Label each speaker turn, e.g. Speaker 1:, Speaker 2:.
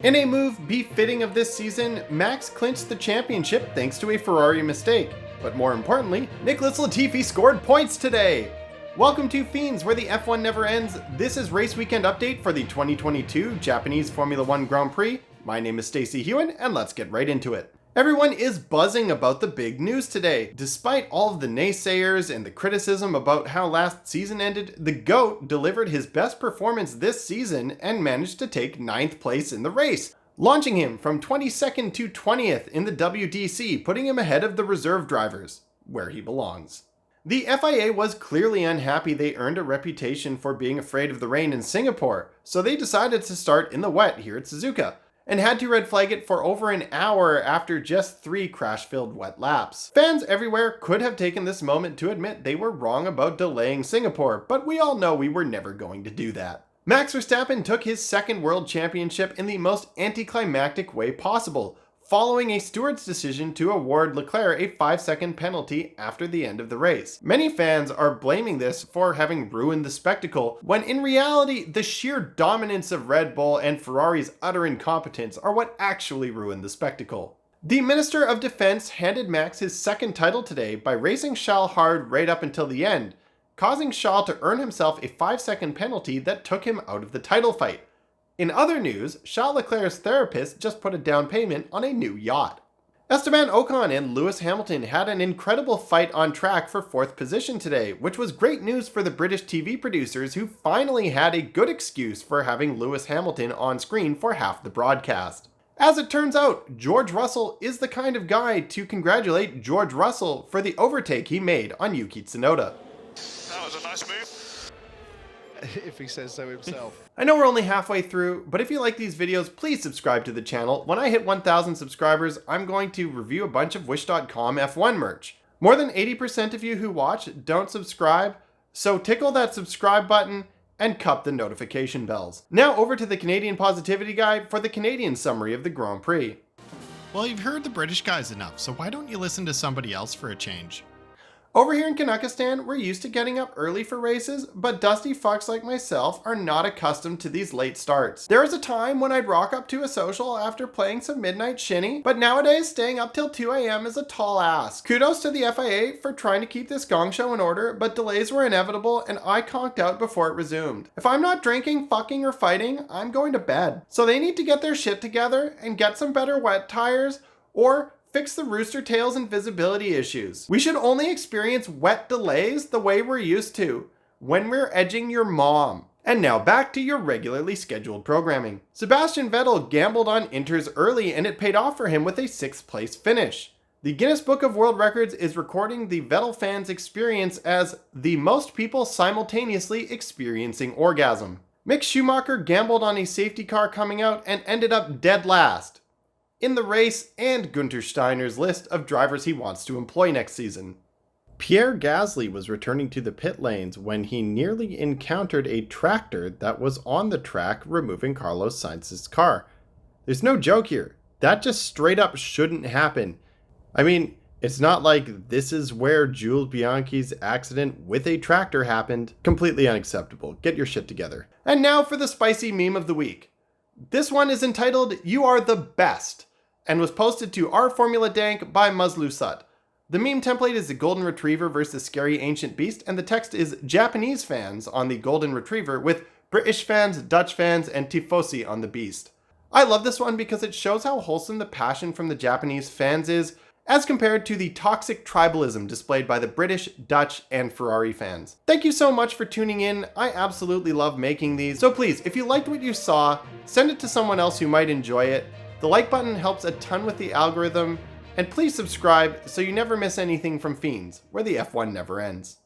Speaker 1: In a move befitting of this season, Max clinched the championship thanks to a Ferrari mistake. But more importantly, Nicholas Latifi scored points today! Welcome to Fiends, where the F1 never ends. This is Race Weekend Update for the 2022 Japanese Formula One Grand Prix. My name is Stacey Hewen, and let's get right into it. Everyone is buzzing about the big news today. Despite all of the naysayers and the criticism about how last season ended, the GOAT delivered his best performance this season and managed to take 9th place in the race, launching him from 22nd to 20th in the WDC, putting him ahead of the reserve drivers, where he belongs. The FIA was clearly unhappy they earned a reputation for being afraid of the rain in Singapore, so they decided to start in the wet here at Suzuka, and had to red flag it for over an hour after just 3 crash-filled wet laps. Fans everywhere could have taken this moment to admit they were wrong about delaying Singapore, but we all know we were never going to do that. Max Verstappen took his second world championship in the most anticlimactic way possible, following a steward's decision to award Leclerc a 5-second penalty after the end of the race. Many fans are blaming this for having ruined the spectacle, when in reality, the sheer dominance of Red Bull and Ferrari's utter incompetence are what actually ruined the spectacle. The Minister of Defense handed Max his second title today by racing Charles hard right up until the end, causing Charles to earn himself a 5-second penalty that took him out of the title fight. In other news, Charles Leclerc's therapist just put a down payment on a new yacht. Esteban Ocon and Lewis Hamilton had an incredible fight on track for 4th position today, which was great news for the British TV producers who finally had a good excuse for having Lewis Hamilton on screen for half the broadcast. As it turns out, George Russell is the kind of guy to congratulate George Russell for the overtake he made on Yuki Tsunoda.
Speaker 2: That was a nice move.
Speaker 3: If he says so himself.
Speaker 1: I know we're only halfway through, but if you like these videos, please subscribe to the channel. When I hit 1,000 subscribers, I'm going to review a bunch of Wish.com F1 merch. More than 80% of you who watch don't subscribe, so tickle that subscribe button and cup the notification bells. Now over to the Canadian Positivity Guide for the Canadian summary of the Grand Prix.
Speaker 4: Well, you've heard the British guys enough, so why don't you listen to somebody else for a change?
Speaker 1: Over here in Kanakistan, we're used to getting up early for races, but dusty fucks like myself are not accustomed to these late starts. There was a time when I'd rock up to a social after playing some midnight shinny, but nowadays staying up till 2 a.m. is a tall ask. Kudos to the FIA for trying to keep this gong show in order, but delays were inevitable and I conked out before it resumed. If I'm not drinking, fucking, or fighting, I'm going to bed. So they need to get their shit together and get some better wet tires, or fix the rooster tails and visibility issues. We should only experience wet delays the way we're used to, when we're edging your mom. And now back to your regularly scheduled programming. Sebastian Vettel gambled on Inters early and it paid off for him with a 6th place finish. The Guinness Book of World Records is recording the Vettel fans' experience as the most people simultaneously experiencing orgasm. Mick Schumacher gambled on a safety car coming out and ended up dead last in the race and Günther Steiner's list of drivers he wants to employ next season. Pierre Gasly was returning to the pit lanes when he nearly encountered a tractor that was on the track removing Carlos Sainz's car. There's no joke here. That just straight up shouldn't happen. I mean, it's not like this is where Jules Bianchi's accident with a tractor happened. Completely unacceptable. Get your shit together. And now for the spicy meme of the week. This one is entitled, "You Are the Best," and was posted to our Formula Dank by Muzlusut. The meme template is the Golden Retriever versus Scary Ancient Beast, and the text is Japanese fans on the Golden Retriever with British fans, Dutch fans, and Tifosi on the Beast. I love this one because it shows how wholesome the passion from the Japanese fans is, as compared to the toxic tribalism displayed by the British, Dutch, and Ferrari fans. Thank you so much for tuning in. I absolutely love making these. So please, if you liked what you saw, send it to someone else who might enjoy it. The like button helps a ton with the algorithm, and please subscribe so you never miss anything from Fiends, where the F1 never ends.